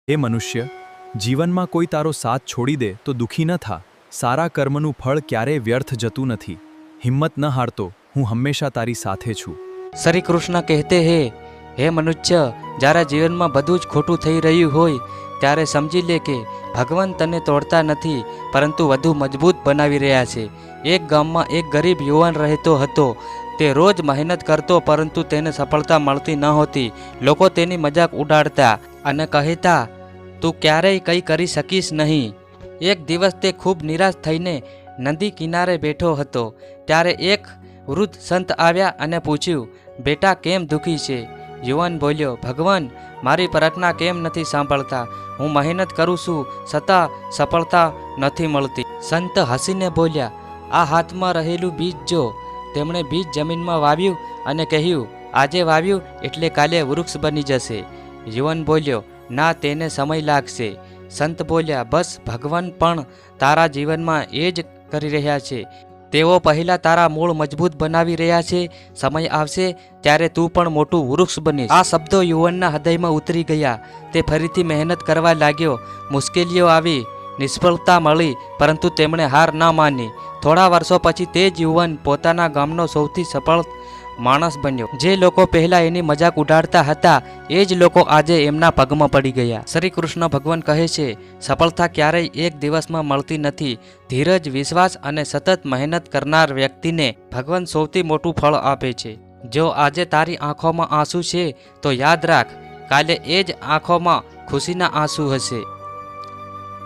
એ મનુષ્ય, જીવનમાં કોઈ તારો સાથ છોડી દે તો દુઃખી ન થા. સારા કર્મનું ફળ ક્યારેય વ્યર્થ જતું નથી. હિંમત ન હારતો, હું હંમેશા તારી સાથે છું. શ્રી કૃષ્ણ કહેતે હે મનુષ્ય, જ્યારે જીવનમાં બધું જ ખોટું થઈ રહ્યું હોય ત્યારે સમજી લે કે ભગવાન તને તોડતા નથી પરંતુ વધુ મજબૂત બનાવી રહ્યા છે. એક ગામમાં એક ગરીબ યુવાન રહેતો હતો. તે રોજ મહેનત કરતો પરંતુ તેને સફળતા મળતી નહોતી. લોકો તેની મજાક ઉડાડતા અને કહેતા, તું ક્યારેય કંઈ કરી શકીશ નહીં. એક દિવસ તે ખૂબ નિરાશ થઈને નદી કિનારે બેઠો હતો. ત્યારે એક વૃદ્ધ સંત આવ્યા અને પૂછ્યું, બેટા કેમ દુઃખી છે? યુવાન બોલ્યો, ભગવાન મારી પ્રાર્થના કેમ નથી સાંભળતા? હું મહેનત કરું છું છતાં સફળતા નથી મળતી. સંત હસીને બોલ્યા, આ હાથમાં રહેલું બીજ જો. તેમણે બીજ જમીનમાં વાવ્યું અને કહ્યું, આજે વાવ્યું એટલે કાલે વૃક્ષ બની જશે. યુવાન બોલ્યો, ના, તેને સમય લાગશે. સંત બોલ્યા, બસ ભગવાન પણ તારા જીવનમાં એ જ કરી રહ્યા છે. તેઓ પહેલાં તારા મૂળ મજબૂત બનાવી રહ્યા છે. સમય આવશે ત્યારે તું પણ મોટું વૃક્ષ બનીશ. આ શબ્દો યુવાનના હૃદયમાં ઉતરી ગયા. તે ફરીથી મહેનત કરવા લાગ્યો. મુશ્કેલીઓ આવી, નિષ્ફળતા મળી, પરંતુ તેમણે હાર ન માની. થોડા વર્ષો પછી તે જ યુવાન પોતાના ગામનો સૌથી સફળ માણસ બન્યો. જે લોકો પહેલા એની મજાક ઉડાડતા હતા એ જ લોકો આજે એમના પગમાં પડી ગયા. શ્રી કૃષ્ણ ભગવાન કહે છે, સફળતા ક્યારેય એક દિવસમાં મળતી નથી. ધીરજ, વિશ્વાસ અને સતત મહેનત કરનાર વ્યક્તિને ભગવાન સૌથી મોટું ફળ આપે છે. જો આજે તારી આંખોમાં આંસુ છે તો યાદ રાખ, કાલે એ જ આંખોમાં ખુશીના આંસુ હશે.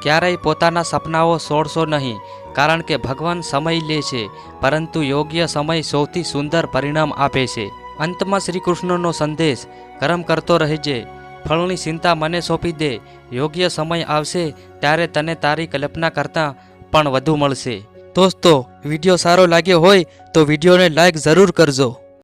ક્યારેય પોતાના સપનાઓ છોડશો નહીં, કારણ કે ભગવાન સમય લે છે પરંતુ યોગ્ય સમય સૌથી સુંદર પરિણામ આપે છે. અંતમાં શ્રી કૃષ્ણનો સંદેશ, કર્મ કરતો રહેજે, ફળની ચિંતા મને સોંપી દે. યોગ્ય સમય આવશે ત્યારે તને તારી કલ્પના કરતાં પણ વધુ મળશે. દોસ્તો, વિડીયો સારો લાગ્યો હોય તો વિડીયોને લાઈક જરૂર કરજો.